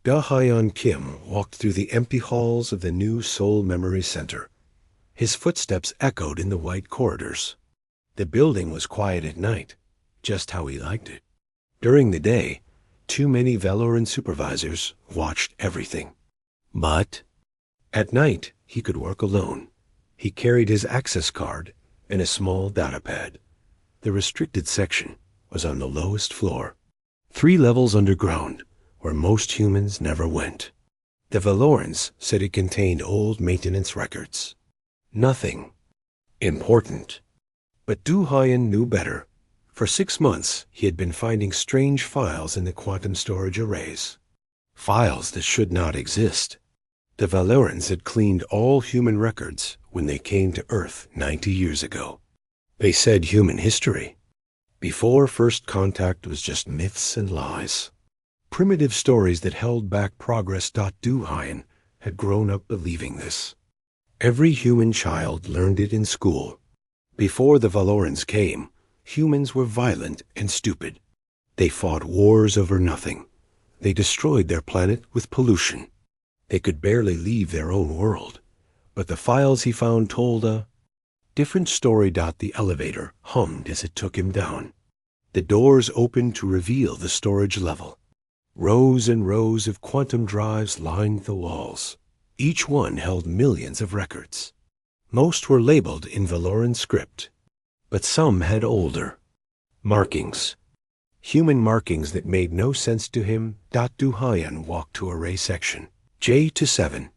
Da-Hyun Kim walked through the empty halls of the new Seoul Memory Center. His footsteps echoed in the white corridors. The building was quiet at night, just how he liked it. During the day, too many Valoran supervisors watched everything. But at night, he could work alone. He carried his access card and a small datapad. The restricted section was on the lowest floor, 3 levels underground, where most humans never went. The Valorans said it contained old maintenance records. Nothing important. But Du-Hyun knew better. For 6 months, he had been finding strange files in the quantum storage arrays. Files that should not exist. The Valorans had cleaned all human records when they came to Earth 90 years ago. They said human history, before first contact, was just myths and lies. Primitive stories that held back progress. Du-Hyun had grown up believing this. Every human child learned it in school. Before the Valorans came, humans were violent and stupid. They fought wars over nothing. They destroyed their planet with pollution. They could barely leave their own world. But the files he found told a different story. The elevator hummed as it took him down. The doors opened to reveal the storage level. Rows and rows of quantum drives lined the walls. Each one held millions of records. Most were labeled in Valoran script, but some had older markings. Human markings that made no sense to him. Du-Hyun walked to array section J to 7.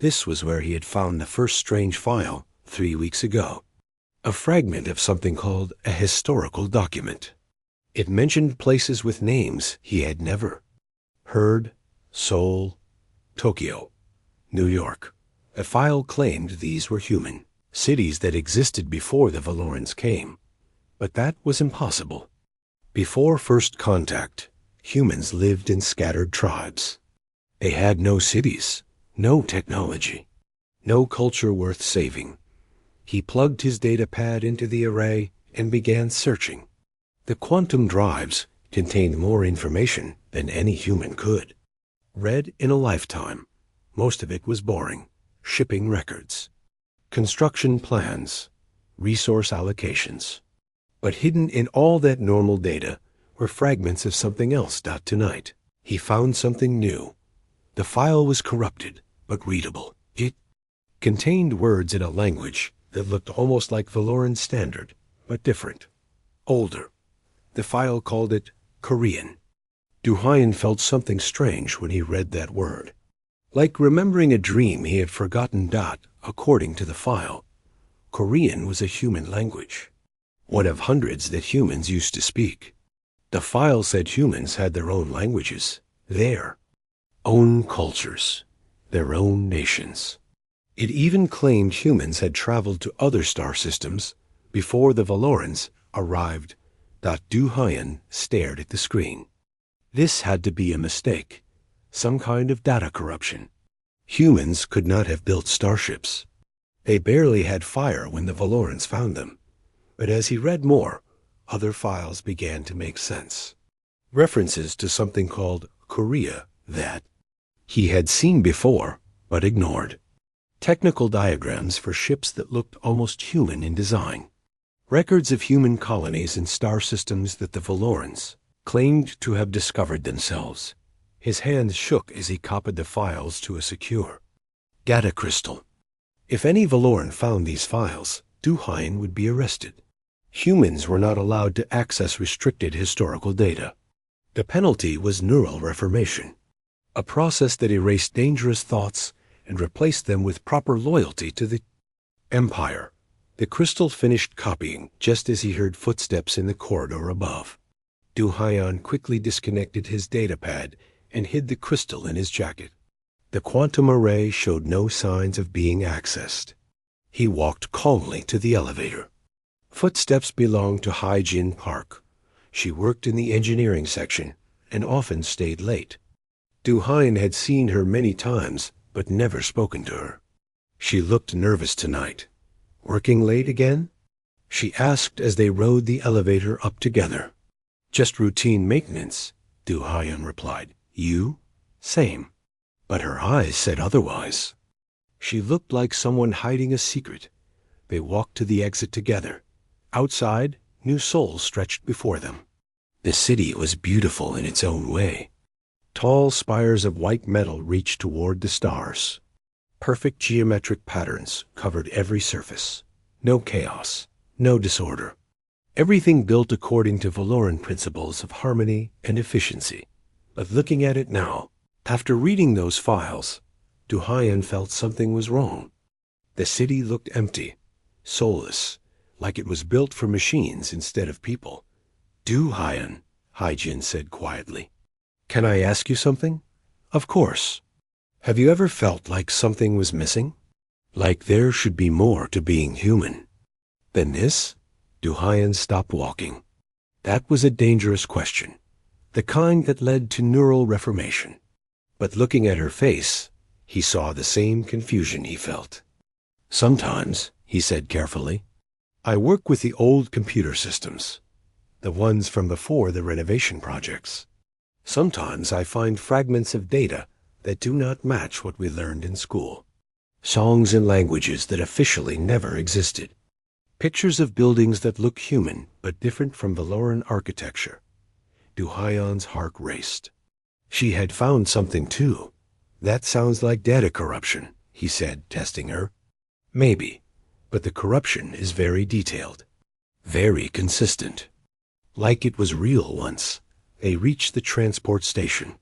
This was where he had found the first strange file 3 weeks ago. A fragment of something called a historical document. It mentioned places with names he had never heard: Seoul, Tokyo, New York. A file claimed these were human cities that existed before the Valorans came. But that was impossible. Before first contact, humans lived in scattered tribes. They had no cities, no technology, no culture worth saving. He plugged his datapad into the array and began searching. The quantum drives contained more information than any human could. Read in a lifetime, most of it was boring. Shipping records, construction plans, resource allocations. But hidden in all that normal data were fragments of something else. Tonight, he found something new. The file was corrupted, but readable. It contained words in a language that looked almost like Valoran Standard, but different, older. The file called it Korean. Du-Hyun felt something strange when he read that word. Like remembering a dream he had forgotten. According to the file, Korean was a human language, one of hundreds that humans used to speak. The file said humans had their own languages, their own cultures, their own nations. It even claimed humans had traveled to other star systems before the Valorans arrived. Du-Hyun stared at the screen. This had to be a mistake. Some kind of data corruption. Humans could not have built starships. They barely had fire when the Valorans found them. But as he read more, other files began to make sense. References to something called Korea that he had seen before, but ignored. Technical diagrams for ships that looked almost human in design. Records of human colonies in star systems that the Valorans claimed to have discovered themselves. His hand shook as he copied the files to a secure data crystal. If any Valoran found these files, Du-Hyun would be arrested. Humans were not allowed to access restricted historical data. The penalty was neural reformation, a process that erased dangerous thoughts and replaced them with proper loyalty to the Empire. The crystal finished copying just as he heard footsteps in the corridor above. Du-Hyun quickly disconnected his datapad and hid the crystal in his jacket. The quantum array showed no signs of being accessed. He walked calmly to the elevator. Footsteps belonged to Hai-Jin Park. She worked in the engineering section and often stayed late. Du-Hyun had seen her many times, but never spoken to her. She looked nervous tonight. Working late again? She asked as they rode the elevator up together. Just routine maintenance, Du-Hyun replied. You? Same. But her eyes said otherwise. She looked like someone hiding a secret. They walked to the exit together. Outside, new Seoul stretched before them. The city was beautiful in its own way. Tall spires of white metal reached toward the stars. Perfect geometric patterns covered every surface. No chaos, no disorder. Everything built according to Valoran principles of harmony and efficiency. But looking at it now, after reading those files, Du-Hyan felt something was wrong. The city looked empty, soulless, like it was built for machines instead of people. Du-Hyan, Hai-Jin said quietly. Can I ask you something? Of course. Have you ever felt like something was missing? Like there should be more to being human than this? Du-Hyan stopped walking. That was a dangerous question, the kind that led to neural reformation. But looking at her face, he saw the same confusion he felt. Sometimes, he said carefully, I work with the old computer systems, the ones from before the renovation projects. Sometimes I find fragments of data that do not match what we learned in school. Songs and languages that officially never existed. Pictures of buildings that look human but different from Valoran architecture. Du-Hyan's heart raced. She had found something too. That sounds like data corruption, he said, testing her. Maybe, but the corruption is very detailed. Very consistent. Like it was real once. They reached the transport station.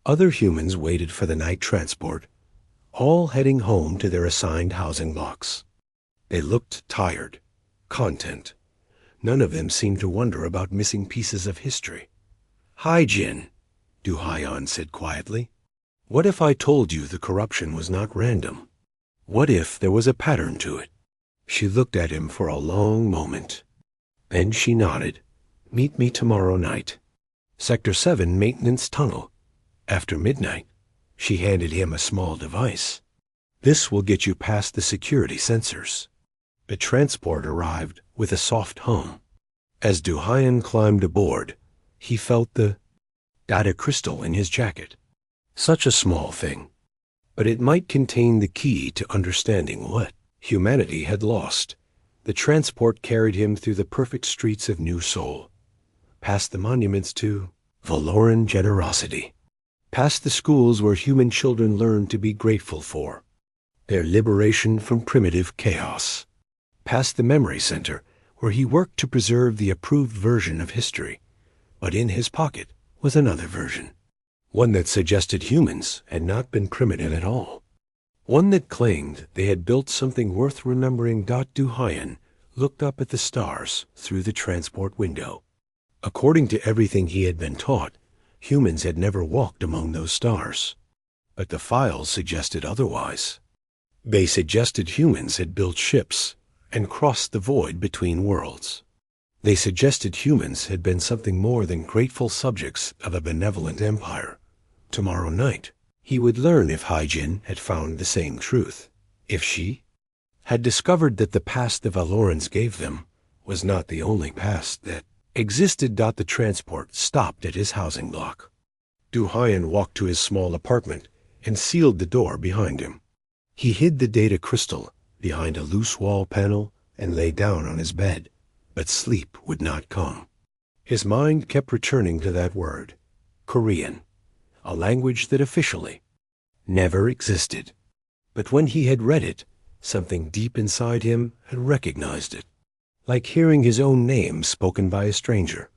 Other humans waited for the night transport, all heading home to their assigned housing blocks. They looked tired, content. None of them seemed to wonder about missing pieces of history. Hai-Jin, Du-Hyan said quietly. What if I told you the corruption was not random? What if there was a pattern to it? She looked at him for a long moment. Then she nodded. Meet me tomorrow night. Sector 7 maintenance tunnel. After midnight. She handed him a small device. This will get you past the security sensors. The transport arrived with a soft hum. As Du-Hyan climbed aboard, he felt the data crystal in his jacket. Such a small thing, but it might contain the key to understanding what humanity had lost. The transport carried him through the perfect streets of New Seoul, past the monuments to Valoran generosity, past the schools where human children learned to be grateful for their liberation from primitive chaos, past the memory center where he worked to preserve the approved version of history, but in his pocket was another version, one that suggested humans had not been primitive at all, one that claimed they had built something worth remembering. Du-Hyan looked up at the stars through the transport window. According to everything he had been taught, humans had never walked among those stars. But the files suggested otherwise. They suggested humans had built ships and crossed the void between worlds. They suggested humans had been something more than grateful subjects of a benevolent empire. Tomorrow night, he would learn if Hai-Jin had found the same truth. If she had discovered that the past the Valorans gave them was not the only past that existed. The transport stopped at his housing block. Du-Hyan walked to his small apartment and sealed the door behind him. He hid the data crystal behind a loose wall panel and lay down on his bed, but sleep would not come. His mind kept returning to that word, Korean, a language that officially never existed. But when he had read it, something deep inside him had recognized it, like hearing his own name spoken by a stranger.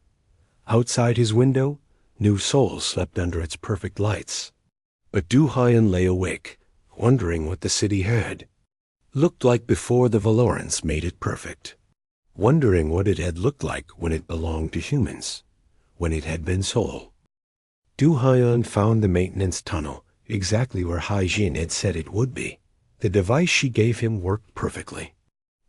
Outside his window, New Seoul slept under its perfect lights. But Du-Hyan lay awake, wondering what the city had looked like before the Valorans made it perfect, wondering what it had looked like when it belonged to humans, when it had been Seoul. Du-Hyan found the maintenance tunnel exactly where Hai-Jin had said it would be. The device she gave him worked perfectly.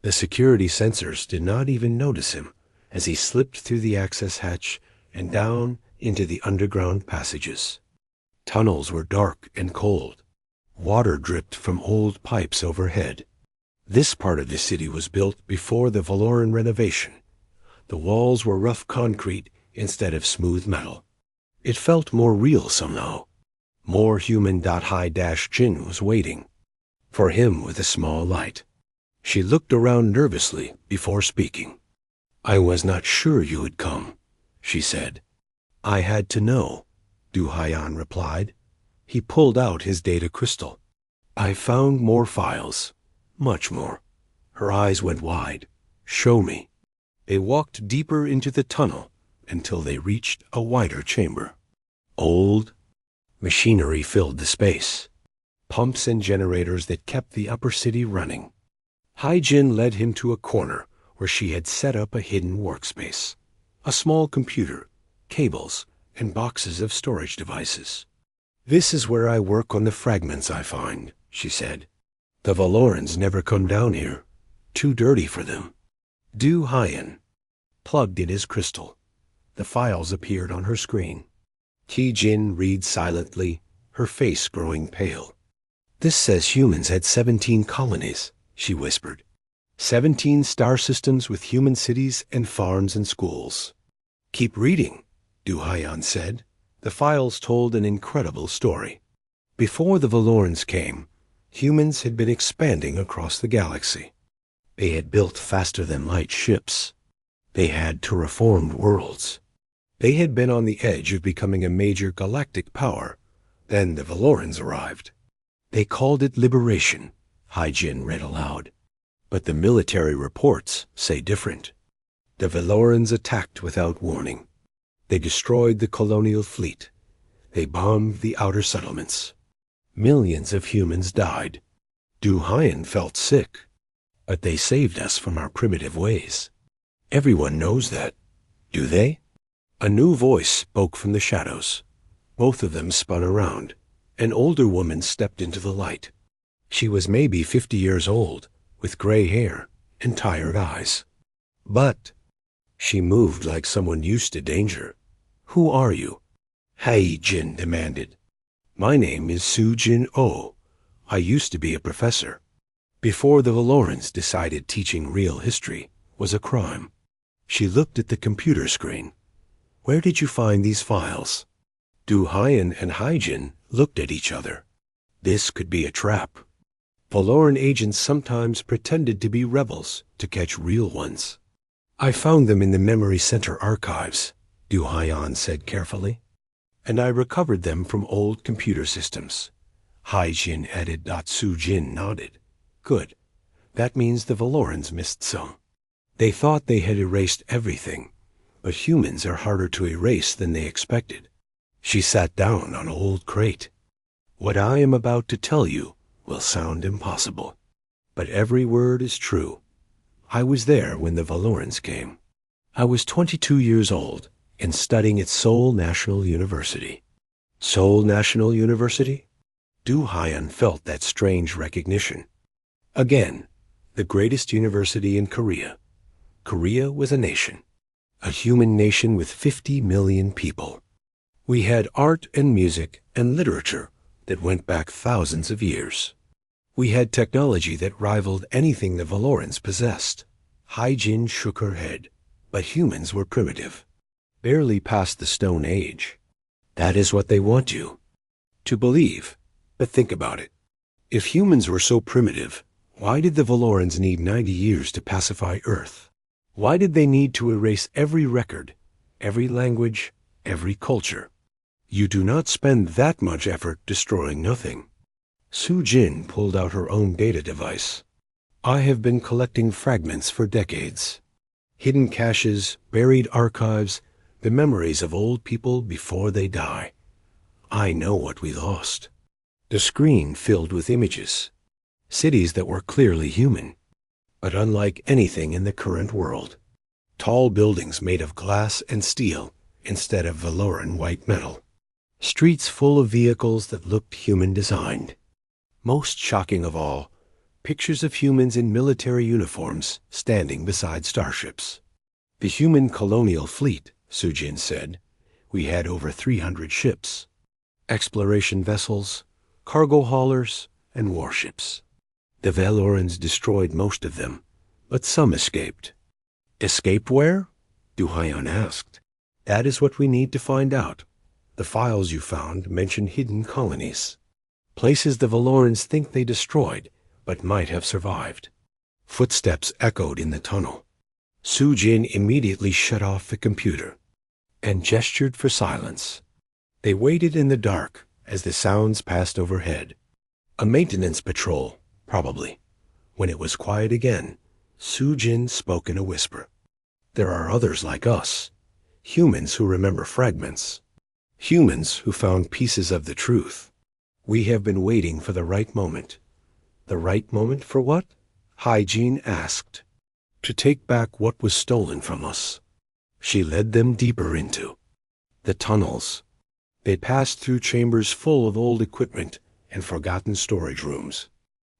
The security sensors did not even notice him as he slipped through the access hatch and down into the underground passages. Tunnels were dark and cold. Water dripped from old pipes overhead. This part of the city was built before the Valoran renovation. The walls were rough concrete instead of smooth metal. It felt more real somehow. More human.Hi-Jin was waiting for him with a small light. She looked around nervously before speaking. I was not sure you would come, she said. I had to know, Du Haiyan replied. He pulled out his data crystal. I found more files, much more. Her eyes went wide. Show me. They walked deeper into the tunnel until they reached a wider chamber. Old machinery filled the space, pumps and generators that kept the upper city running. Hai-Jin led him to a corner where she had set up a hidden workspace, a small computer, cables, and boxes of storage devices. This is where I work on the fragments I find, she said. The Valorans never come down here. Too dirty for them. Du Haiyan plugged in his crystal. The files appeared on her screen. Ti-Jin read silently, her face growing pale. This says humans had 17 colonies, she whispered. 17 star systems with human cities and farms and schools. Keep reading, Du Haiyan said. The files told an incredible story. Before the Valorans came, humans had been expanding across the galaxy. They had built faster-than-light ships. They had terraformed worlds. They had been on the edge of becoming a major galactic power. Then the Valorans arrived. They called it liberation, Hai-Jin read aloud. But the military reports say different. The Valorans attacked without warning. They destroyed the colonial fleet. They bombed the outer settlements. Millions of humans died. Du Haiyan felt sick. But they saved us from our primitive ways. Everyone knows that, do they? A new voice spoke from the shadows. Both of them spun around. An older woman stepped into the light. She was maybe 50 years old, with gray hair and tired eyes. But she moved like someone used to danger. Who are you? Hai-Jin demanded. My name is Su-Jin Oh. I used to be a professor. Before the Valorans decided teaching real history was a crime. She looked at the computer screen. Where did you find these files? Du Haiyan and Hai-Jin looked at each other. This could be a trap. Valoran agents sometimes pretended to be rebels to catch real ones. I found them in the Memory Center archives, Du Haiyan said carefully. And I recovered them from old computer systems. Hai-Jin added. Su-Jin nodded. Good. That means the Valorans missed some. They thought they had erased everything, but humans are harder to erase than they expected. She sat down on an old crate. What I am about to tell you will sound impossible, but every word is true. I was there when the Valorans came. I was 22 years old and studying at Seoul National University. Seoul National University? Du Haiyan felt that strange recognition. Again, the greatest university in Korea. Korea was a nation, a human nation with 50 million people. We had art and music and literature that went back thousands of years. We had technology that rivaled anything the Valorans possessed. Hai-Jin shook her head, but humans were primitive, barely past the Stone Age. That is what they want you to believe. But think about it. If humans were so primitive, why did the Valorans need 90 years to pacify Earth? Why did they need to erase every record, every language, every culture? You do not spend that much effort destroying nothing. Su-Jin pulled out her own data device. I have been collecting fragments for decades. Hidden caches, buried archives, the memories of old people before they die. I know what we lost. The screen filled with images. Cities that were clearly human, but unlike anything in the current world. Tall buildings made of glass and steel instead of Valoran white metal. Streets full of vehicles that looked human-designed. Most shocking of all, pictures of humans in military uniforms standing beside starships. The human colonial fleet, Su-Jin said. We had over 300 ships. Exploration vessels, cargo haulers, and warships. The Valorans destroyed most of them, but some escaped. Escaped where? Du Haiyan asked. That is what we need to find out. The files you found mention hidden colonies, places the Valorans think they destroyed, but might have survived. Footsteps echoed in the tunnel. Su-Jin immediately shut off the computer and gestured for silence. They waited in the dark as the sounds passed overhead. A maintenance patrol, probably. When it was quiet again, Su-Jin spoke in a whisper. There are others like us, humans who remember fragments, humans who found pieces of the truth. We have been waiting for the right moment. The right moment for what? Hygiene asked. To take back what was stolen from us. She led them deeper into the tunnels. They passed through chambers full of old equipment and forgotten storage rooms.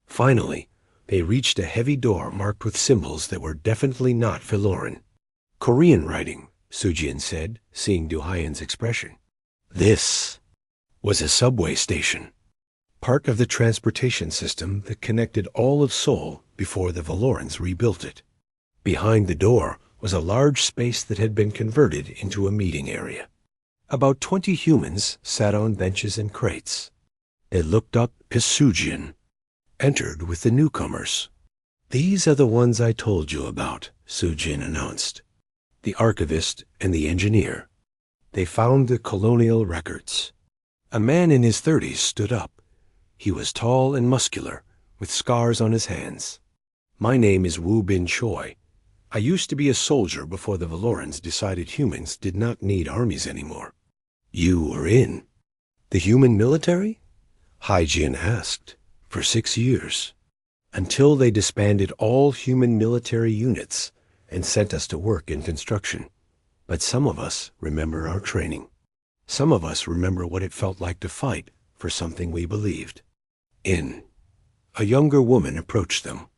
Finally, they reached a heavy door marked with symbols that were definitely not Valoran. Korean writing, Su-Jin said, seeing Du-Hyen's expression. This was a subway station, part of the transportation system that connected all of Seoul before the Valorans rebuilt it. Behind the door was a large space that had been converted into a meeting area. About 20 humans sat on benches and crates. They looked up as Su-Jin entered with the newcomers. These are the ones I told you about, Su-Jin announced. The archivist and the engineer. They found the colonial records. A man in his 30s stood up. He was tall and muscular, with scars on his hands. My name is Woo Bin Choi. I used to be a soldier before the Valorans decided humans did not need armies anymore. You were in the human military? Hygiene asked. For 6 years. Until they disbanded all human military units and sent us to work in construction. But some of us remember our training. Some of us remember what it felt like to fight for something we believed in. A younger woman approached them.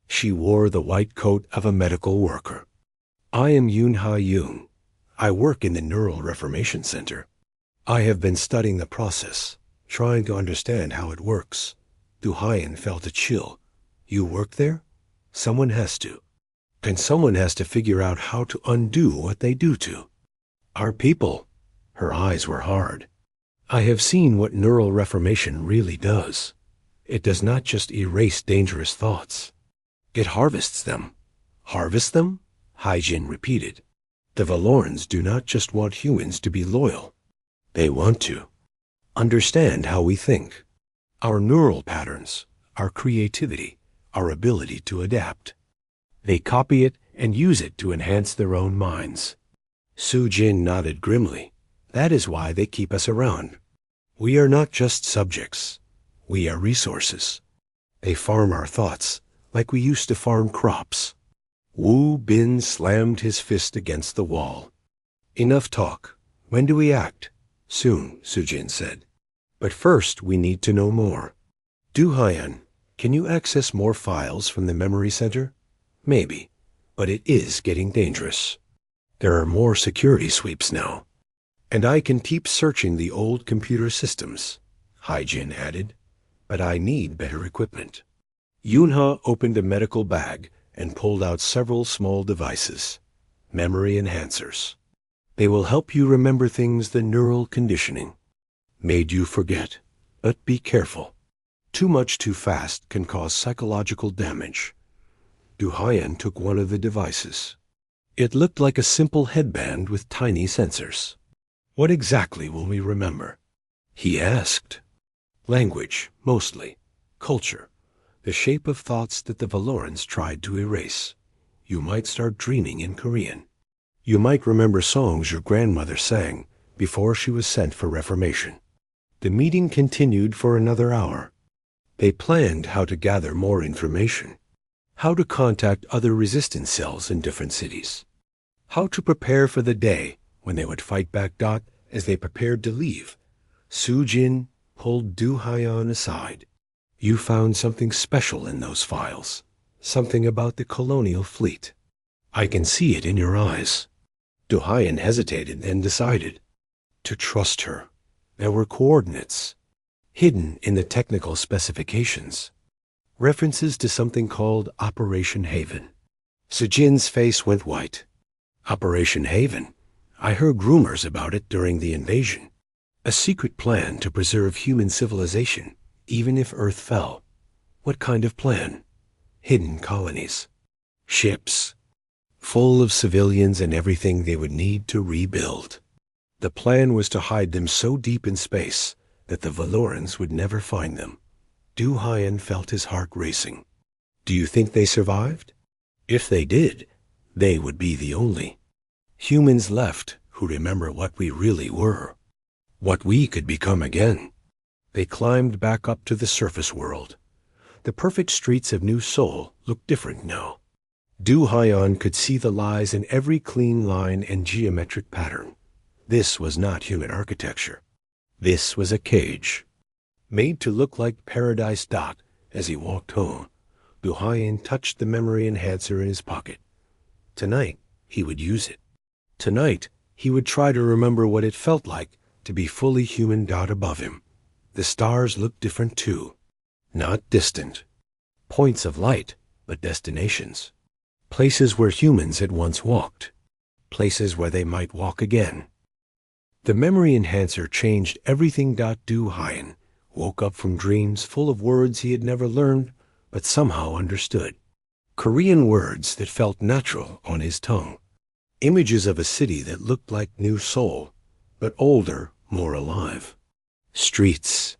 She wore the white coat of a medical worker. I am Yoon-Ha Yoon. I work in the Neural Reformation Center. I have been studying the process, trying to understand how it works. Du-Hyen felt a chill. You work there? Someone has to. And someone has to figure out how to undo what they do to our people. Her eyes were hard. I have seen what neural reformation really does. It does not just erase dangerous thoughts. It harvests them. Harvest them? Hyjin repeated. The Valorans do not just want humans to be loyal. They want to understand how we think. Our neural patterns, our creativity, our ability to adapt. They copy it and use it to enhance their own minds. Su-Jin nodded grimly. That is why they keep us around. We are not just subjects. We are resources. They farm our thoughts like we used to farm crops. Woo Bin slammed his fist against the wall. Enough talk. When do we act? Soon, Su-Jin said. But first we need to know more. Du-Hyen, can you access more files from the memory center? Maybe, but it is getting dangerous. There are more security sweeps now. And I can keep searching the old computer systems, Hyjin added, but I need better equipment. Yoon-Ha opened a medical bag and pulled out several small devices, memory enhancers. They will help you remember things the neural conditioning made you forget. But be careful. Too much too fast can cause psychological damage. Du-Hyen took one of the devices. It looked like a simple headband with tiny sensors. What exactly will we remember? He asked. Language, mostly. Culture. The shape of thoughts that the Valorans tried to erase. You might start dreaming in Korean. You might remember songs your grandmother sang before she was sent for reformation. The meeting continued for another hour. They planned how to gather more information, how to contact other resistance cells in different cities, how to prepare for the day when they would fight back. As they prepared to leave, Su-Jin pulled Du-Hyen aside. You found something special in those files, something about the colonial fleet. I can see it in your eyes. Du-Hyen hesitated and decided to trust her. There were coordinates, hidden in the technical specifications, references to something called Operation Haven. Su-Jin's face went white. Operation Haven? I heard rumors about it during the invasion. A secret plan to preserve human civilization, even if Earth fell. What kind of plan? Hidden colonies. Ships. Full of civilians and everything they would need to rebuild. The plan was to hide them so deep in space that the Valorans would never find them. Du Hyan felt his heart racing. Do you think they survived? If they did, they would be the only humans left who remember what we really were, what we could become again. They climbed back up to the surface world. The perfect streets of New Seoul looked different now. Du Hyan could see the lies in every clean line and geometric pattern. This was not human architecture. This was a cage, made to look like Paradise Dot. As he walked home, Du Hyan touched the memory enhancer in his pocket. Tonight, he would use it. Tonight, he would try to remember what it felt like to be fully human. Dot above him. The stars looked different too. Not distant points of light, but destinations. Places where humans had once walked. Places where they might walk again. The memory enhancer changed everything. Du Hyan woke up from dreams full of words he had never learned, but somehow understood. Korean words that felt natural on his tongue. Images of a city that looked like New Seoul, but older, more alive. Streets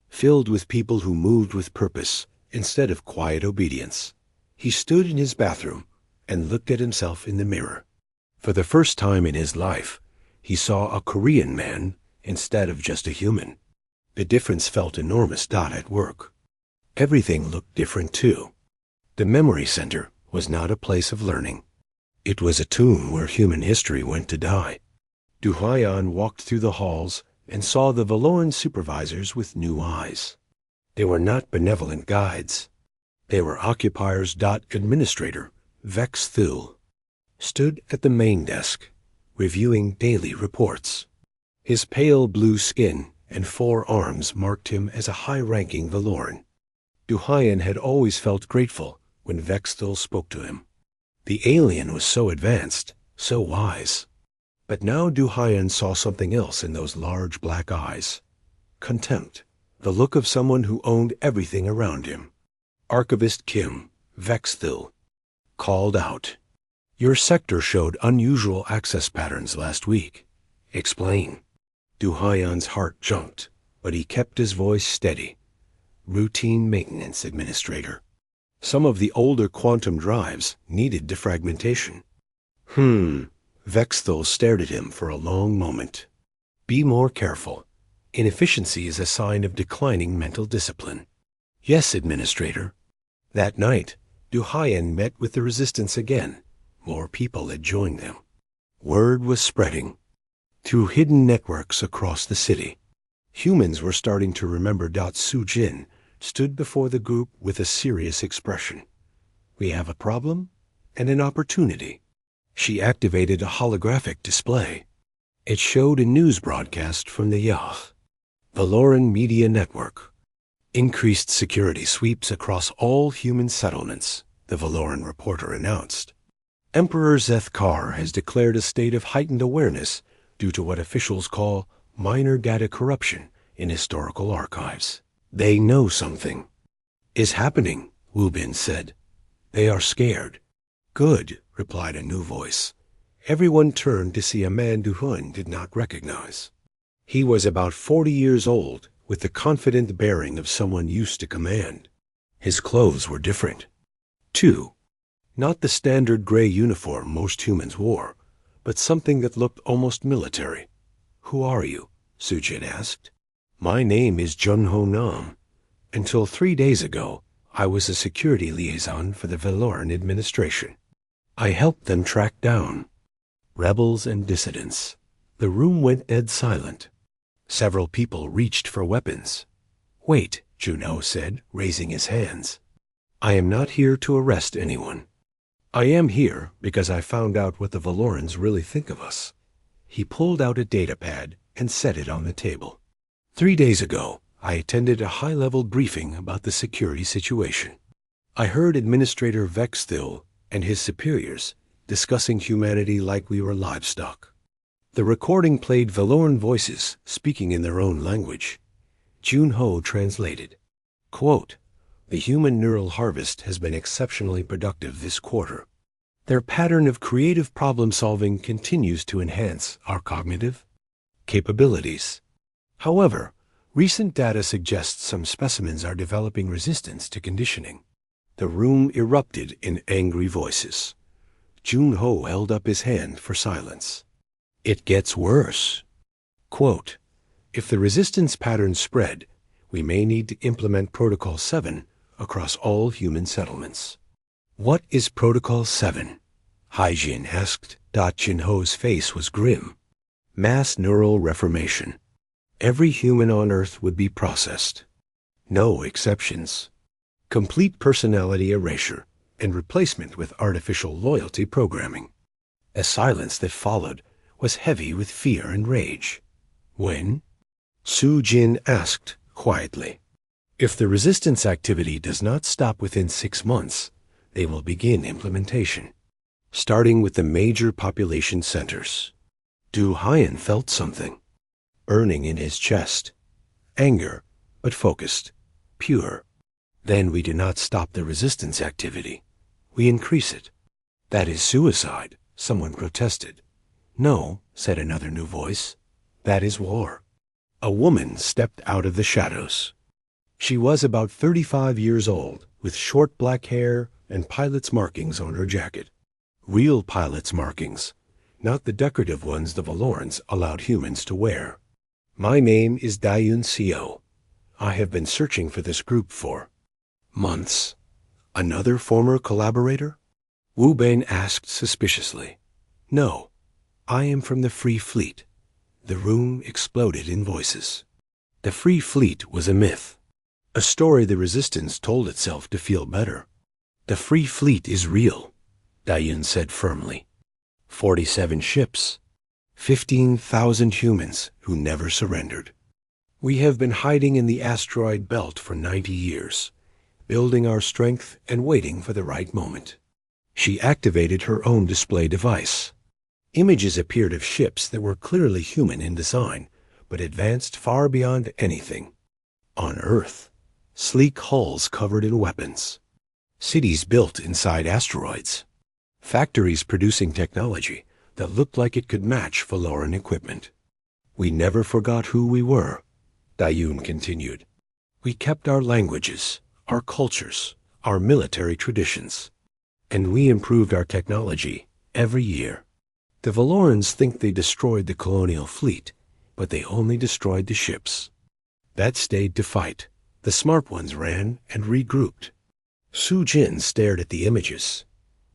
filled with people who moved with purpose instead of quiet obedience. He stood in his bathroom and looked at himself in the mirror. For the first time in his life, he saw a Korean man instead of just a human. The difference felt enormous. At work, everything looked different too. The memory center was not a place of learning. It was a tomb where human history went to die. Du Hyan walked through the halls and saw the Valoran supervisors with new eyes. They were not benevolent guides. They were occupiers. Administrator Vex Thul stood at the main desk, reviewing daily reports. His pale blue skin and 4 arms marked him as a high-ranking Valoran. Du Hyan had always felt grateful when Vex Thul spoke to him. The alien was so advanced, so wise. But now Du Hyan saw something else in those large black eyes. Contempt, the look of someone who owned everything around him. Archivist Kim, Vex Thul, called out, "Your sector showed unusual access patterns last week. Explain." Du Hyan's heart jumped, but he kept his voice steady. Routine maintenance, Administrator. Some of the older quantum drives needed defragmentation. Vex Thul stared at him for a long moment. Be more careful. Inefficiency is a sign of declining mental discipline. Yes, Administrator. That night, Du Hyan met with the resistance again. More people had joined them. Word was spreading through hidden networks across the city. Humans were starting to remember. Su Jin stood before the group with a serious expression. We have a problem and an opportunity. She activated a holographic display. It showed a news broadcast from the Yah, Valoran Media Network. Increased security sweeps across all human settlements, the Valoran reporter announced. Emperor Zethkar has declared a state of heightened awareness due to what officials call minor data corruption in historical archives. They know something is happening, Wu Bin said. They are scared. Good, replied a new voice. Everyone turned to see a man Du Hyan did not recognize. He was about 40 years old, with the confident bearing of someone used to command. His clothes were different. 2. Not the standard gray uniform most humans wore, but something that looked almost military. Who are you? Sujin asked. My name is Junho Nam. Until 3 days ago, I was a security liaison for the Valoran administration. I helped them track down rebels and dissidents. The room went dead silent. Several people reached for weapons. Wait, Junho said, raising his hands. I am not here to arrest anyone. I am here because I found out what the Valorans really think of us. He pulled out a data pad and set it on the table. 3 days ago, I attended a high-level briefing about the security situation. I heard Administrator Vex Thul and his superiors discussing humanity like we were livestock. The recording played Valoran voices speaking in their own language. Junho translated. Quote, "The human neural harvest has been exceptionally productive this quarter. Their pattern of creative problem-solving continues to enhance our cognitive capabilities. However, recent data suggests some specimens are developing resistance to conditioning." The room erupted in angry voices. Junho held up his hand for silence. "It gets worse." Quote, "If the resistance patterns spread, we may need to implement Protocol 7 across all human settlements." "What is Protocol 7? Haijin asked. Junho's face was grim. "Mass neural reformation. Every human on Earth would be processed. No exceptions. Complete personality erasure and replacement with artificial loyalty programming." A silence that followed was heavy with fear and rage. "When?" Su Jin asked quietly. "If the resistance activity does not stop within 6 months, they will begin implementation, starting with the major population centers." Du Haiyan felt something burning in his chest. Anger, but focused, pure. "Then we do not stop the resistance activity. We increase it." "That is suicide," someone protested. "No," said another new voice. "That is war." A woman stepped out of the shadows. She was about 35 years old, with short black hair and pilot's markings on her jacket. Real pilot's markings, not the decorative ones the Valorans allowed humans to wear. "My name is Dayun Seo. I have been searching for this group for months." "Another former collaborator?" Wu Ben asked suspiciously. "No, I am from the Free Fleet." The room exploded in voices. The Free Fleet was a myth, a story the Resistance told itself to feel better. "The Free Fleet is real," Dayun said firmly. 47 ships, 15,000 humans who never surrendered. "We have been hiding in the asteroid belt for 90 years, building our strength and waiting for the right moment." She activated her own display device. Images appeared of ships that were clearly human in design, but advanced far beyond anything. On Earth, sleek hulls covered in weapons. Cities built inside asteroids. Factories producing technology that looked like it could match Valoran equipment. "We never forgot who we were," Dayun continued. "We kept our languages, our cultures, our military traditions. And we improved our technology every year. The Valorans think they destroyed the colonial fleet, but they only destroyed the ships. That stayed to fight. The smart ones ran and regrouped." Su Jin stared at the images.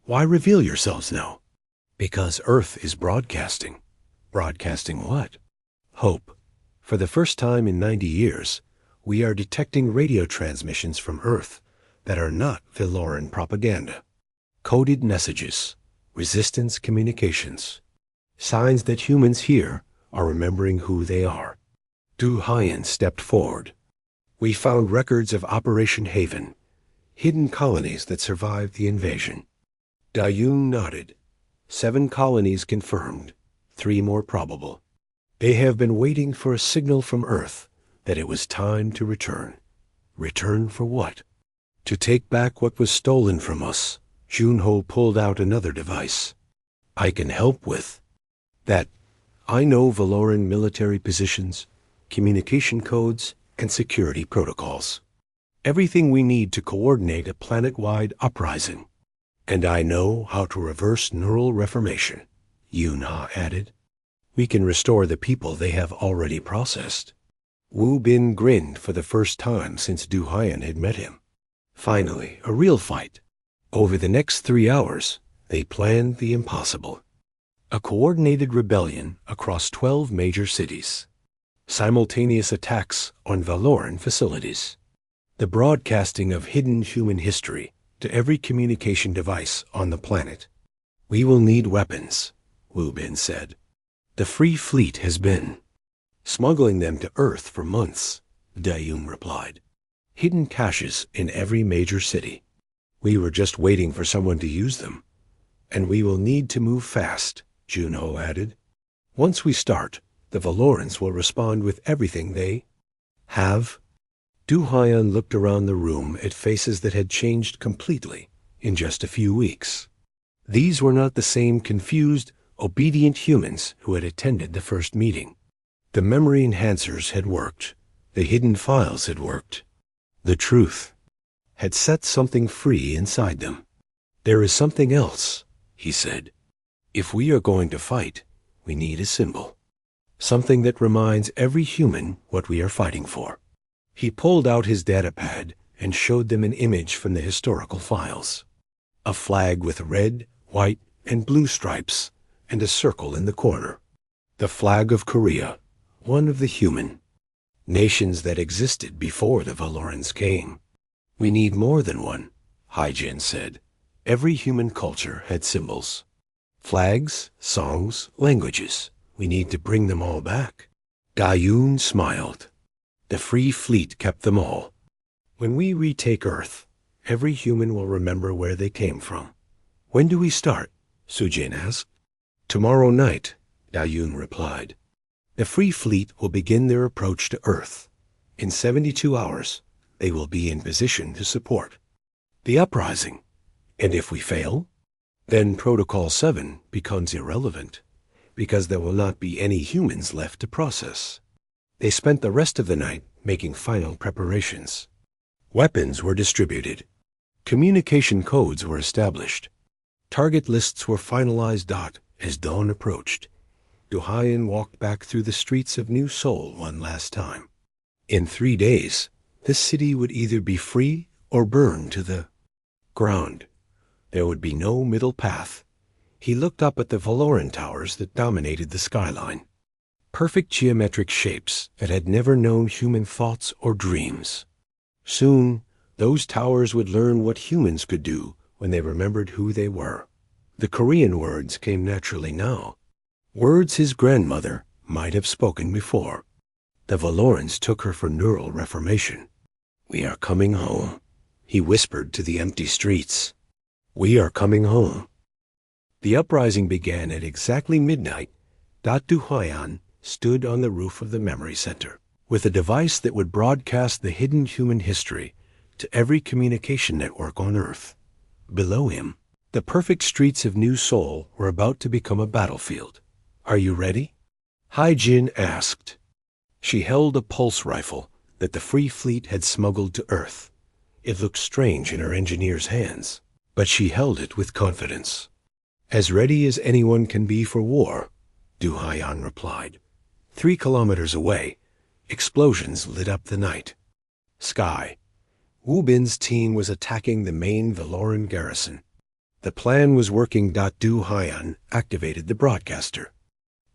"Why reveal yourselves now?" "Because Earth is broadcasting." "Broadcasting what?" "Hope. For the first time in 90 years, we are detecting radio transmissions from Earth that are not Valoran propaganda. Coded messages, resistance communications, signs that humans here are remembering who they are." Du Haiyan stepped forward. "We found records of Operation Haven, hidden colonies that survived the invasion." Dayun nodded. 7 colonies confirmed, 3 more probable. They have been waiting for a signal from Earth that it was time to return. Return for what? To take back what was stolen from us. Junho pulled out another device. "I can help with that. I know Valoran military positions, communication codes, and security protocols. Everything we need to coordinate a planet-wide uprising. And I know how to reverse neural reformation," Yunha added. "We can restore the people they have already processed." Wu Bin grinned for the first time since Du Haiyan had met him. Finally, a real fight. Over the next 3 hours, they planned the impossible. A coordinated rebellion across 12 major cities. Simultaneous attacks on Valoran facilities. The broadcasting of hidden human history to every communication device on the planet. "We will need weapons," Wu Bin said. "The Free Fleet has been smuggling them to Earth for months," Dayun replied. "Hidden caches in every major city. We were just waiting for someone to use them. And we will need to move fast," Junho added. Once we start, the Valorans will respond with everything they have. Du-Hyan looked around the room at faces that had changed completely in just a few weeks. These were not the same confused, obedient humans who had attended the first meeting. The memory enhancers had worked. The hidden files had worked. The truth had set something free inside them. "There is something else," he said. "If we are going to fight, we need a symbol. Something that reminds every human what we are fighting for." He pulled out his datapad and showed them an image from the historical files. A flag with red, white, and blue stripes, and a circle in the corner. The flag of Korea, one of the human nations that existed before the Valorans came. "We need more than one," Hyjin said. "Every human culture had symbols. Flags, songs, languages. We need to bring them all back." Gayun smiled. "The Free Fleet kept them all. When we retake Earth, every human will remember where they came from." "When do we start?" Sujin asked. "Tomorrow night," Gayun replied. "The Free Fleet will begin their approach to Earth. In 72 hours, they will be in position to support the uprising. And if we fail, then Protocol 7 becomes irrelevant, because there will not be any humans left to process." They spent the rest of the night making final preparations. Weapons were distributed. Communication codes were established. Target lists were finalized. As dawn approached, Du-Hyan walked back through the streets of New Seoul one last time. In 3 days, this city would either be free or burn to the ground. There would be no middle path. He looked up at the Valoran towers that dominated the skyline. Perfect geometric shapes that had never known human thoughts or dreams. Soon, those towers would learn what humans could do when they remembered who they were. The Korean words came naturally now. Words his grandmother might have spoken before. The Valorans took her for neural reformation. "We are coming home," he whispered to the empty streets. "We are coming home." The uprising began at exactly midnight. Du-Hyan stood on the roof of the memory center with a device that would broadcast the hidden human history to every communication network on Earth. Below him, the perfect streets of New Seoul were about to become a battlefield. "Are you ready?" Hyjin asked. She held a pulse rifle that the Free Fleet had smuggled to Earth. It looked strange in her engineer's hands, but she held it with confidence. "As ready as anyone can be for war," Du-Hyan replied. 3 kilometers away, explosions lit up the night sky. Wu Bin's team was attacking the main Valoran garrison. The plan was working. Du-Hyan activated the broadcaster.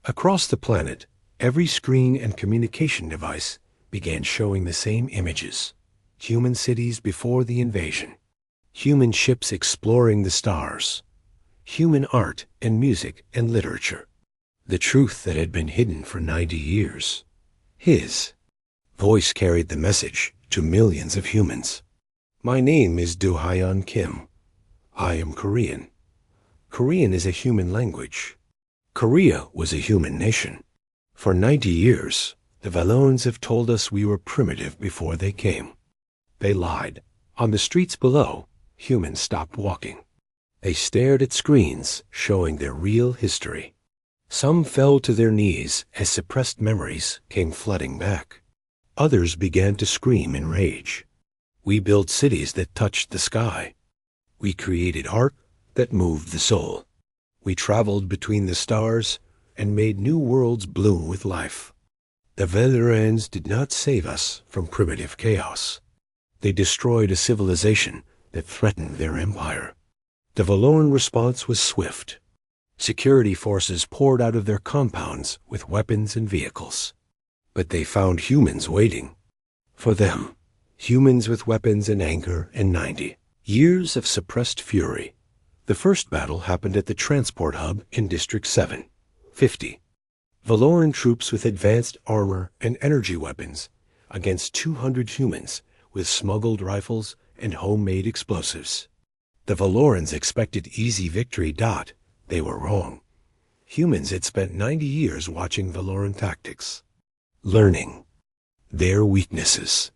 Across the planet, every screen and communication device began showing the same images. Human cities before the invasion. Human ships exploring the stars. Human art and music and literature. The truth that had been hidden for 90 years. His voice carried the message to millions of humans. "My name is Du-Hyan Kim. I am Korean. Korean is a human language. Korea was a human nation. For 90 years, the Valorans have told us we were primitive before they came. They lied. On the streets below, humans stopped walking. They stared at screens showing their real history. Some fell to their knees as suppressed memories came flooding back. Others began to scream in rage. We built cities that touched the sky. We created art that moved the soul. We traveled between the stars and made new worlds bloom with life. The Valorans did not save us from primitive chaos. They destroyed a civilization that threatened their empire. The Valoran response was swift. Security forces poured out of their compounds with weapons and vehicles. But they found humans waiting. For them, humans with weapons and anger and 90 years of suppressed fury. The first battle happened at the transport hub in District 7. 50. Valoran troops with advanced armor and energy weapons against 200 humans with smuggled rifles and homemade explosives. The Valorans expected easy victory. They were wrong. Humans had spent 90 years watching Valoran tactics, learning their weaknesses.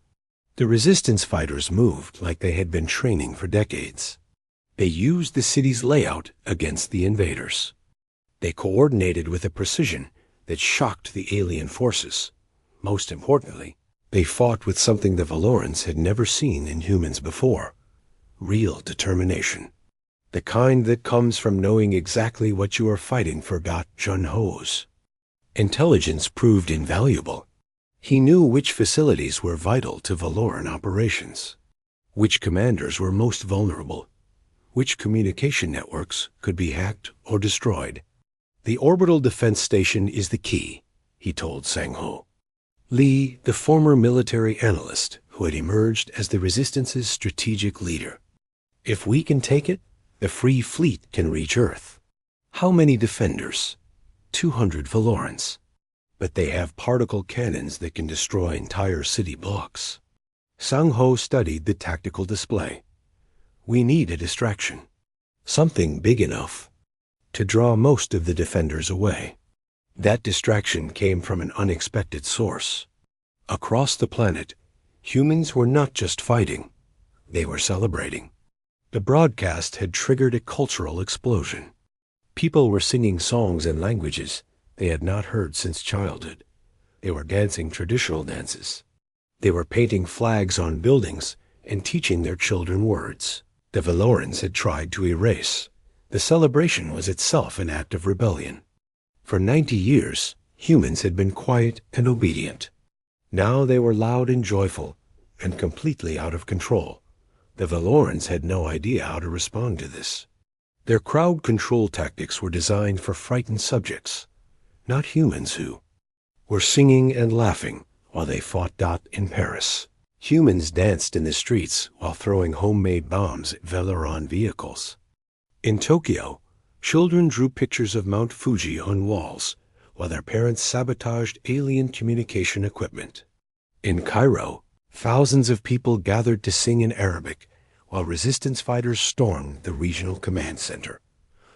The resistance fighters moved like they had been training for decades. They used the city's layout against the invaders. They coordinated with a precision that shocked the alien forces. Most importantly, they fought with something the Valorans had never seen in humans before: real determination. The kind that comes from knowing exactly what you are fighting for. Jun-Ho's intelligence proved invaluable. He knew which facilities were vital to Valoran operations, which commanders were most vulnerable, which communication networks could be hacked or destroyed. The orbital defense station is the key, he told Sang-Ho. Lee, the former military analyst who had emerged as the Resistance's strategic leader. If we can take it, the Free Fleet can reach Earth. How many defenders? 200 Valorans. But they have particle cannons that can destroy entire city blocks. Sang-Ho studied the tactical display. We need a distraction. Something big enough to draw most of the defenders away. That distraction came from an unexpected source. Across the planet, humans were not just fighting, they were celebrating. The broadcast had triggered a cultural explosion. People were singing songs in languages they had not heard since childhood. They were dancing traditional dances. They were painting flags on buildings and teaching their children words the Valorans had tried to erase. The celebration was itself an act of rebellion. For 90 years, humans had been quiet and obedient. Now they were loud and joyful, and completely out of control. The Valorans had no idea how to respond to this. Their crowd control tactics were designed for frightened subjects, not humans who were singing and laughing while they fought. In Paris, humans danced in the streets while throwing homemade bombs at Valoran vehicles. In Tokyo, children drew pictures of Mount Fuji on walls while their parents sabotaged alien communication equipment. In Cairo, thousands of people gathered to sing in Arabic while resistance fighters stormed the regional command center.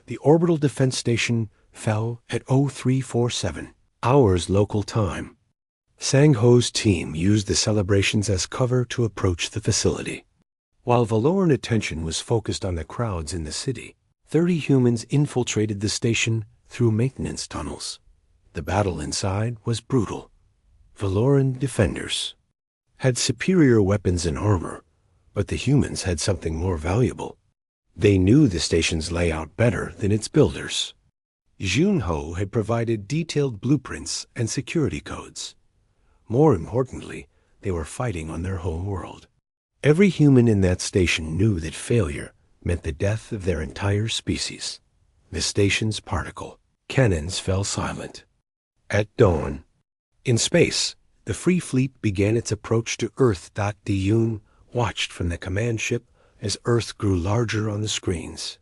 The orbital defense station fell at 0347 hours local time. Sang-Ho's team used the celebrations as cover to approach the facility. While Valoran attention was focused on the crowds in the city, 30 humans infiltrated the station through maintenance tunnels. The battle inside was brutal. Valoran defenders had superior weapons and armor, but the humans had something more valuable. They knew the station's layout better than its builders. Jun-Ho had provided detailed blueprints and security codes. More importantly, they were fighting on their home world. Every human in that station knew that failure meant the death of their entire species. The station's particle cannons fell silent. At dawn, in space, the Free Fleet began its approach to Earth. Diyun watched from the command ship as Earth grew larger on the screens.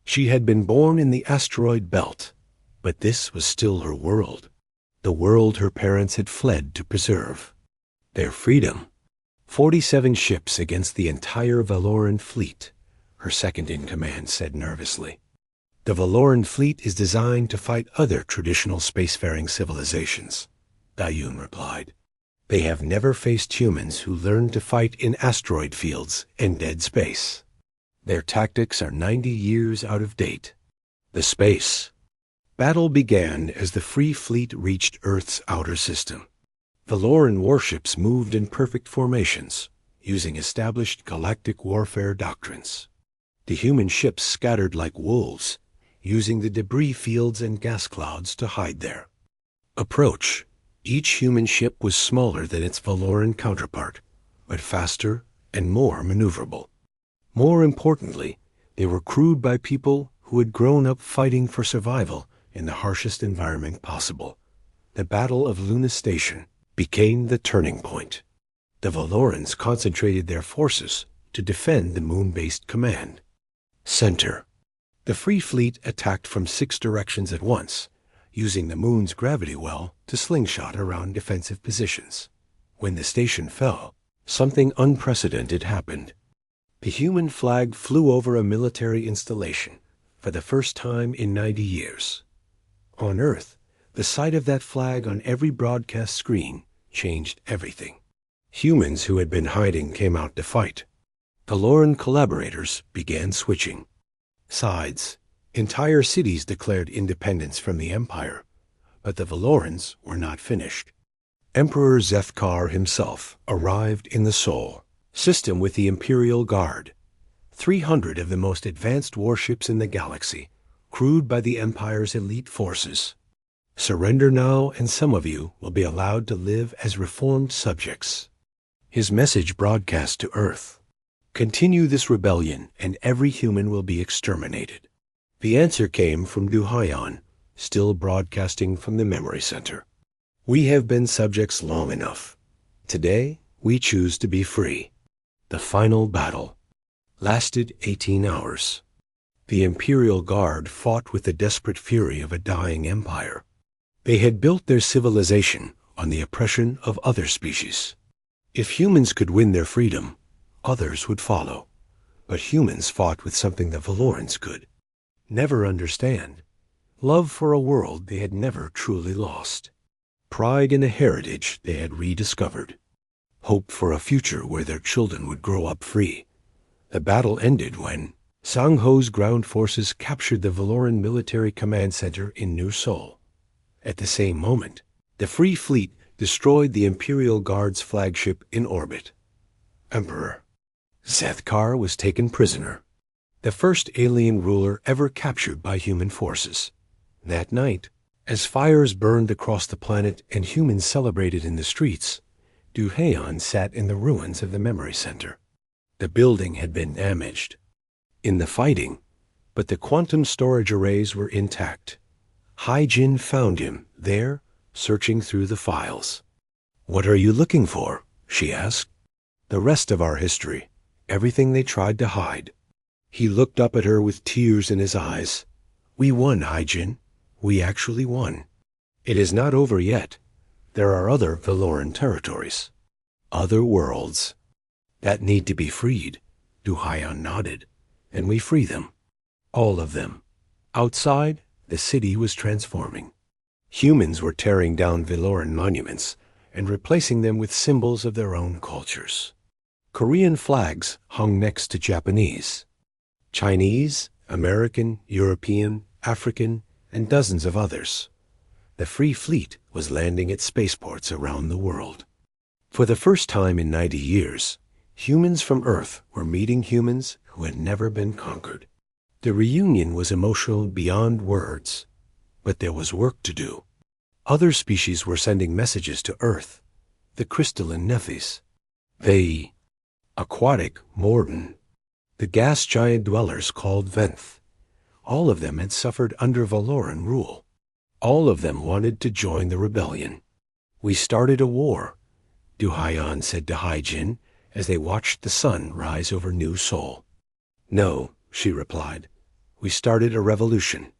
She had been born in the asteroid belt, but this was still her world, the world her parents had fled to preserve. Their freedom. 47 ships against the entire Valoran fleet, her second-in-command said nervously. The Valoran fleet is designed to fight other traditional spacefaring civilizations, Dayun replied. They have never faced humans who learned to fight in asteroid fields and dead space. Their tactics are 90 years out of date. The space battle began as the Free Fleet reached Earth's outer system. Valoran warships moved in perfect formations, using established galactic warfare doctrines. The human ships scattered like wolves, using the debris fields and gas clouds to hide there. Approach. Each human ship was smaller than its Valoran counterpart, but faster and more maneuverable. More importantly, they were crewed by people who had grown up fighting for survival in the harshest environment possible. The Battle of Luna Station became the turning point. The Valorans concentrated their forces to defend the moon-based command center. The Free Fleet attacked from 6 directions at once, using the moon's gravity well to slingshot around defensive positions. When the station fell, something unprecedented happened. The human flag flew over a military installation for the first time in 90 years. On Earth, the sight of that flag on every broadcast screen changed everything. Humans who had been hiding came out to fight. Valoran collaborators began switching sides. Entire cities declared independence from the Empire, but the Valorans were not finished. Emperor Zethkar himself arrived in the Sol system with the Imperial Guard, 300 of the most advanced warships in the galaxy, crewed by the Empire's elite forces. Surrender now, and some of you will be allowed to live as reformed subjects. His message broadcast to Earth: continue this rebellion, and every human will be exterminated. The answer came from Duhayan, still broadcasting from the memory center. We have been subjects long enough. Today, we choose to be free. The final battle lasted 18 hours. The Imperial Guard fought with the desperate fury of a dying empire. They had built their civilization on the oppression of other species. If humans could win their freedom, others would follow. But humans fought with something the Valorans could never understand: love for a world they had never truly lost, pride in a heritage they had rediscovered, hope for a future where their children would grow up free. The battle ended when Sangho's ground forces captured the Valoran military command center in New Sol. At the same moment, the Free Fleet destroyed the Imperial Guard's flagship in orbit. Emperor Zethkar was taken prisoner, the first alien ruler ever captured by human forces. That night, as fires burned across the planet and humans celebrated in the streets, Duhayan sat in the ruins of the memory center. The building had been damaged in the fighting, but the quantum storage arrays were intact. Hai-Jin found him there, searching through the files. "What are you looking for?" she asked. "The rest of our history, everything they tried to hide." He looked up at her with tears in his eyes. "We won, Hai-Jin. We actually won. It is not over yet. There are other Valoran territories, other worlds, that need to be freed." Duhayan nodded. "And we free them. All of them." Outside, the city was transforming. Humans were tearing down Valoran monuments and replacing them with symbols of their own cultures. Korean flags hung next to Japanese, Chinese, American, European, African, and dozens of others. The Free Fleet was landing at spaceports around the world. For the first time in 90 years, humans from Earth were meeting humans who had never been conquered. The reunion was emotional beyond words, but there was work to do. Other species were sending messages to Earth: the crystalline Nephis, the aquatic Morden, the gas giant dwellers called Venth. All of them had suffered under Valoran rule. All of them wanted to join the rebellion. "We started a war," Duhayan said to Hai-Jin as they watched the sun rise over New Sol. "No," she replied. "We started a revolution."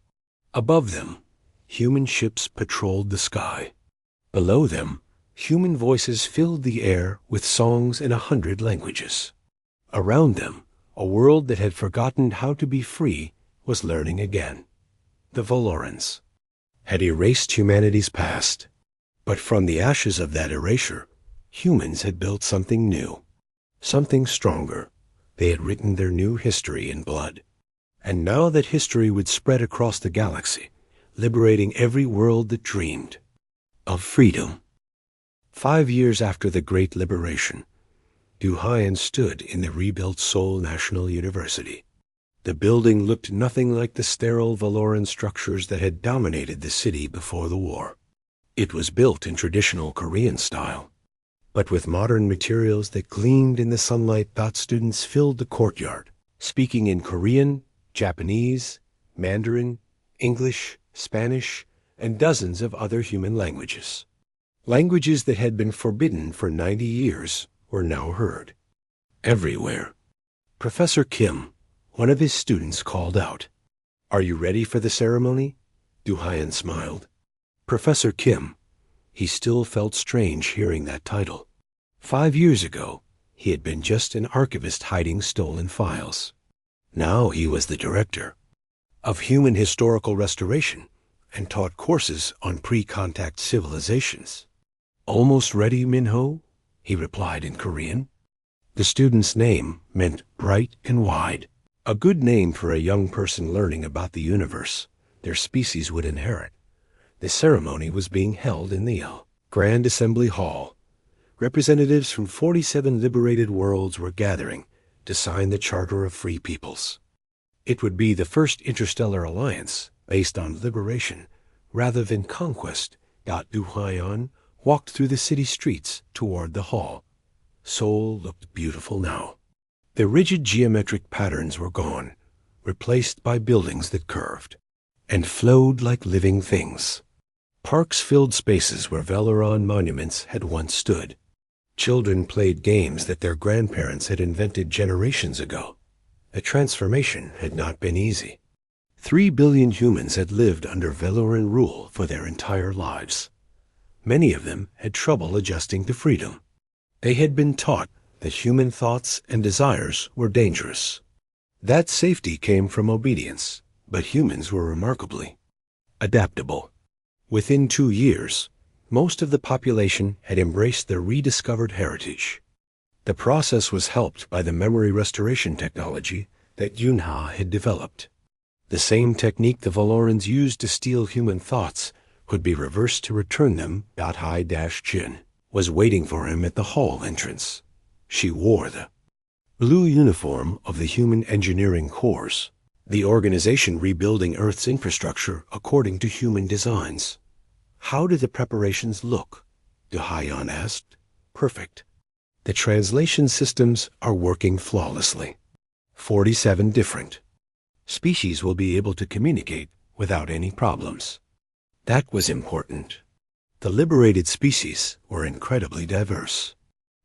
Above them, human ships patrolled the sky. Below them, human voices filled the air with songs in 100 languages. Around them, a world that had forgotten how to be free was learning again. The Valorans had erased humanity's past, but from the ashes of that erasure, humans had built something new, something stronger. They had written their new history in blood. And now that history would spread across the galaxy, liberating every world that dreamed of freedom. 5 years after the Great Liberation, Duhayan stood in the rebuilt Seoul National University. The building looked nothing like the sterile Valoran structures that had dominated the city before the war. It was built in traditional Korean style, but with modern materials that gleamed in the sunlight. Students filled the courtyard, speaking in Korean, Japanese, Mandarin, English, Spanish, and dozens of other human languages. Languages that had been forbidden for 90 years were now heard everywhere. Professor Kim, one of his students, called out, "Are you ready for the ceremony?" Duhayan smiled. Professor Kim. He still felt strange hearing that title. 5 years ago, he had been just an archivist hiding stolen files. Now he was the director of human historical restoration and taught courses on pre-contact civilizations. "Almost ready, Minho?" he replied in Korean. The student's name meant bright and wide, a good name for a young person learning about the universe their species would inherit. The ceremony was being held in the Grand Assembly Hall. Representatives from 47 liberated worlds were gathering to sign the Charter of Free Peoples. It would be the first interstellar alliance based on liberation rather than conquest. Du Haiyan walked through the city streets toward the hall. Seoul looked beautiful now. The rigid geometric patterns were gone, replaced by buildings that curved and flowed like living things. Parks filled spaces where Valoran monuments had once stood. Children played games that their grandparents had invented generations ago. The transformation had not been easy. 3 billion humans had lived under Valoran rule for their entire lives. Many of them had trouble adjusting to freedom. They had been taught that human thoughts and desires were dangerous. That safety came from obedience, but humans were remarkably adaptable. Within 2 years, most of the population had embraced their rediscovered heritage. The process was helped by the memory restoration technology that Yunha had developed. The same technique the Valorans used to steal human thoughts could be reversed to return them. Hai-Jin was waiting for him at the hall entrance. She wore the blue uniform of the Human Engineering Corps, the organization rebuilding Earth's infrastructure according to human designs. "How do the preparations look?" Du Haiyan asked. "Perfect. The translation systems are working flawlessly. 47 different species will be able to communicate without any problems." That was important. The liberated species were incredibly diverse.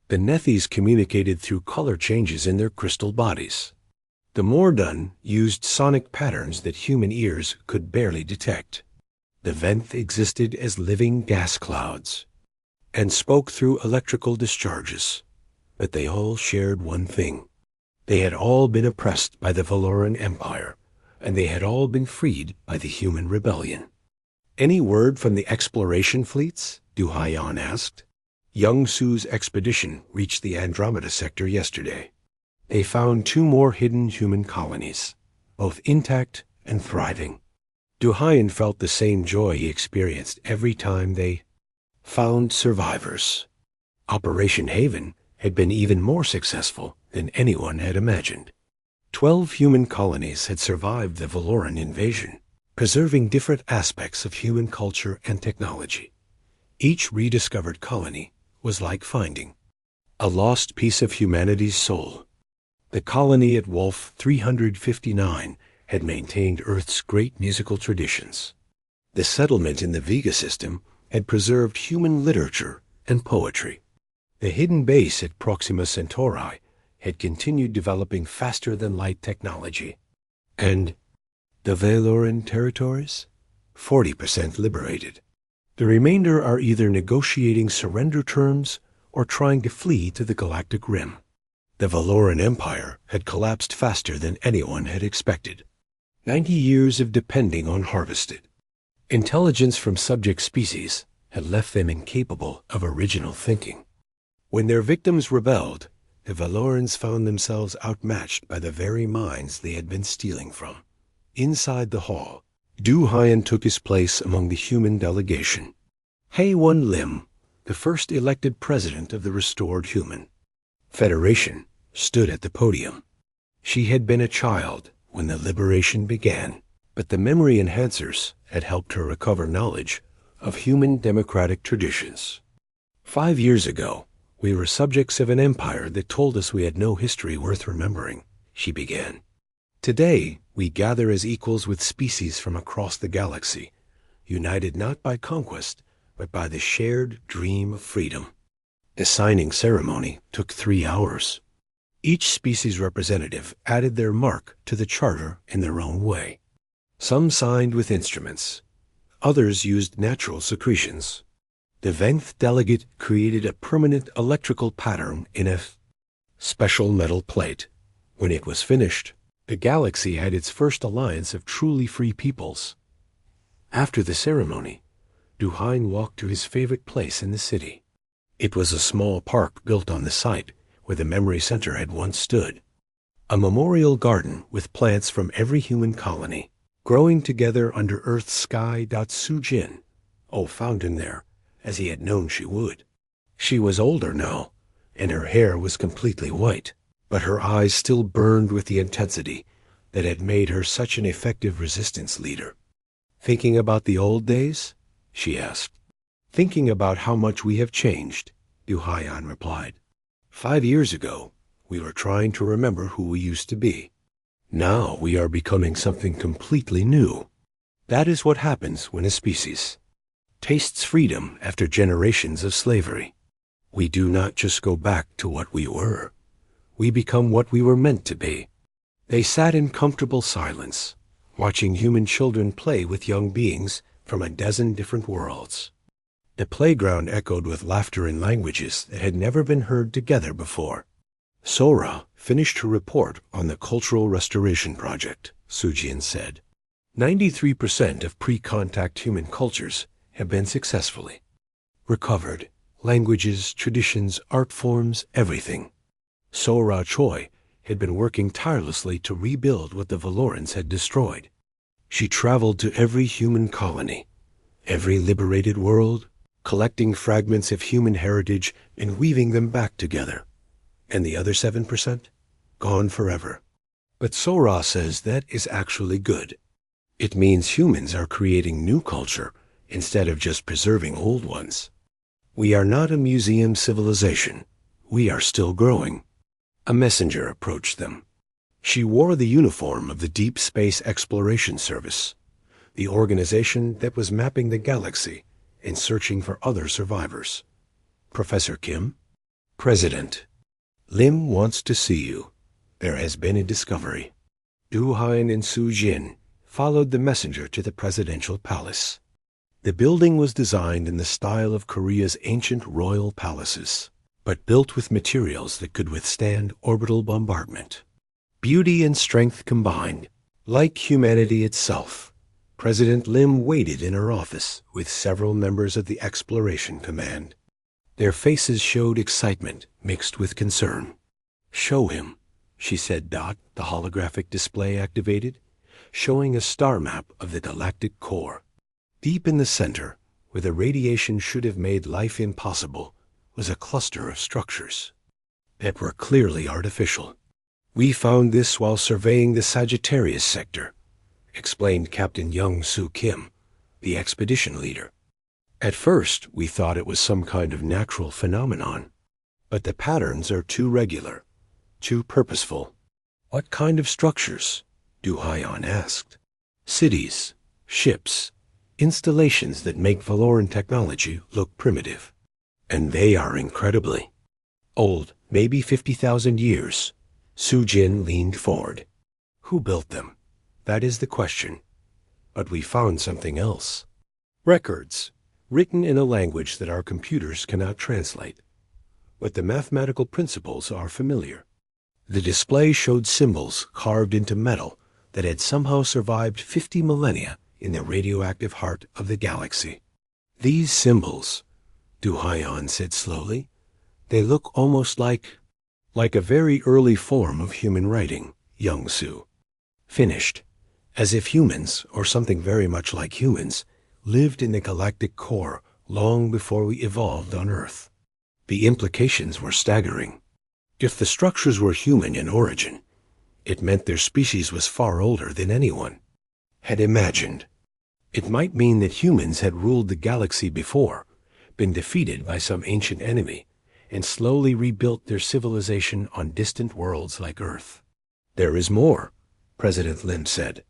The Nethys communicated through color changes in their crystal bodies. The Mordan used sonic patterns that human ears could barely detect. The Venth existed as living gas clouds and spoke through electrical discharges. But they all shared one thing. They had all been oppressed by the Valoran Empire, and they had all been freed by the human rebellion. "Any word from the exploration fleets?" Du Haiyan asked. Young Su's expedition reached the Andromeda sector yesterday. They found 2 more hidden human colonies, both intact and thriving. Du Haiyan felt the same joy he experienced every time they found survivors. Operation Haven had been even more successful than anyone had imagined. 12 human colonies had survived the Valoran invasion, preserving different aspects of human culture and technology. Each rediscovered colony was like finding a lost piece of humanity's soul. The colony at Wolf 359 had maintained Earth's great musical traditions. The settlement in the Vega system had preserved human literature and poetry. The hidden base at Proxima Centauri had continued developing faster-than-light technology. And the Valoran territories? 40% liberated. The remainder are either negotiating surrender terms or trying to flee to the galactic rim. The Valoran Empire had collapsed faster than anyone had expected. 90 years of depending on harvested intelligence from subject species had left them incapable of original thinking. When their victims rebelled, the Valorans found themselves outmatched by the very minds they had been stealing from. Inside the hall, Du Haiyan took his place among the human delegation. Hae-Won Lim, the first elected president of the restored human Federation, stood at the podium. She had been a child when the liberation began, but the memory enhancers had helped her recover knowledge of human democratic traditions. 5 years ago, we were subjects of an empire that told us we had no history worth remembering, she began. Today, we gather as equals with species from across the galaxy, united not by conquest, but by the shared dream of freedom. The signing ceremony took 3 hours. Each species representative added their mark to the charter in their own way. Some signed with instruments. Others used natural secretions. The Venth delegate created a permanent electrical pattern in a special metal plate. When it was finished, the galaxy had its first alliance of truly free peoples. After the ceremony, Duhain walked to his favorite place in the city. It was a small park built on the site where the memory center had once stood. A memorial garden with plants from every human colony, growing together under Earth's sky. Su-jin, found him there, as he had known she would. She was older now, and her hair was completely white, but her eyes still burned with the intensity that had made her such an effective resistance leader. "Thinking about the old days?" she asked. "Thinking about how much we have changed," Duhayan replied. 5 years ago, we were trying to remember who we used to be. Now we are becoming something completely new. That is what happens when a species tastes freedom after generations of slavery. We do not just go back to what we were. We become what we were meant to be. They sat in comfortable silence, watching human children play with young beings from a dozen different worlds. The playground echoed with laughter in languages that had never been heard together before. Sora finished her report on the Cultural Restoration Project, Sujin said. 93% of pre-contact human cultures have been successfully recovered. Languages, traditions, art forms, everything. Sora Choi had been working tirelessly to rebuild what the Valorans had destroyed. She traveled to every human colony, every liberated world, collecting fragments of human heritage and weaving them back together. And the other 7%? Gone forever. But Sora says that is actually good. It means humans are creating new culture instead of just preserving old ones. We are not a museum civilization. We are still growing. A messenger approached them. She wore the uniform of the Deep Space Exploration Service, the organization that was mapping the galaxy and searching for other survivors. Professor Kim? President. Lim wants to see you. There has been a discovery. Duhain and Su-jin followed the messenger to the presidential palace. The building was designed in the style of Korea's ancient royal palaces, but built with materials that could withstand orbital bombardment. Beauty and strength combined, like humanity itself. President Lim waited in her office with several members of the Exploration Command. Their faces showed excitement mixed with concern. "Show him," she said. The holographic display activated, showing a star map of the galactic core. Deep in the center, where the radiation should have made life impossible, was a cluster of structures that were clearly artificial. "We found this while surveying the Sagittarius sector," explained Captain Young Soo Kim, the expedition leader. "At first, we thought it was some kind of natural phenomenon, but the patterns are too regular, too purposeful." "What kind of structures?" Duhayan asked. "Cities, ships, installations that make Valoran technology look primitive. And they are incredibly old, maybe 50,000 years. Su-jin leaned forward. "Who built them? That is the question. But we found something else. Records, written in a language that our computers cannot translate. But the mathematical principles are familiar." The display showed symbols carved into metal that had somehow survived 50 millennia in the radioactive heart of the galaxy. "These symbols," Duhayan said slowly, "they look almost like a very early form of human writing," Young-Soo finished, "as if humans, or something very much like humans, lived in the galactic core long before we evolved on Earth." The implications were staggering. If the structures were human in origin, it meant their species was far older than anyone had imagined. It might mean that humans had ruled the galaxy before, been defeated by some ancient enemy, and slowly rebuilt their civilization on distant worlds like Earth. "There is more," President Lim said.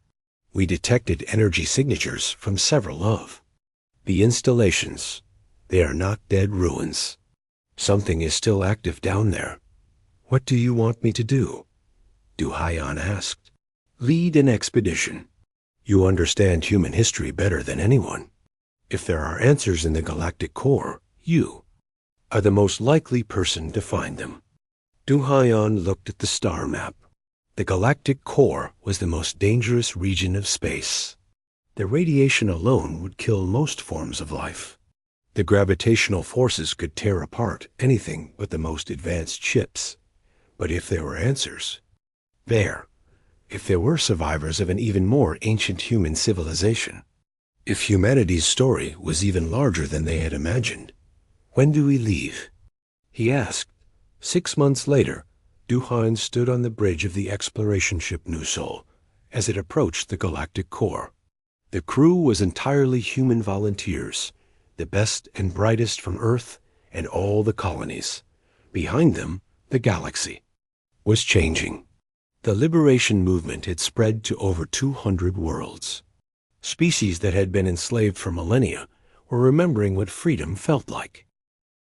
"We detected energy signatures from several of the installations. They are not dead ruins. Something is still active down there." "What do you want me to do?" Duhayan asked. "Lead an expedition. You understand human history better than anyone. If there are answers in the galactic core, you are the most likely person to find them." Duhayan looked at the star map. The galactic core was the most dangerous region of space. The radiation alone would kill most forms of life. The gravitational forces could tear apart anything but the most advanced ships. But if there were answers, if there were survivors of an even more ancient human civilization, if humanity's story was even larger than they had imagined, when do we leave? He asked. 6 months later, Duhan stood on the bridge of the exploration ship New Sol as it approached the galactic core. The crew was entirely human volunteers, the best and brightest from Earth and all the colonies. Behind them, the galaxy was changing. The liberation movement had spread to over 200 worlds. Species that had been enslaved for millennia were remembering what freedom felt like.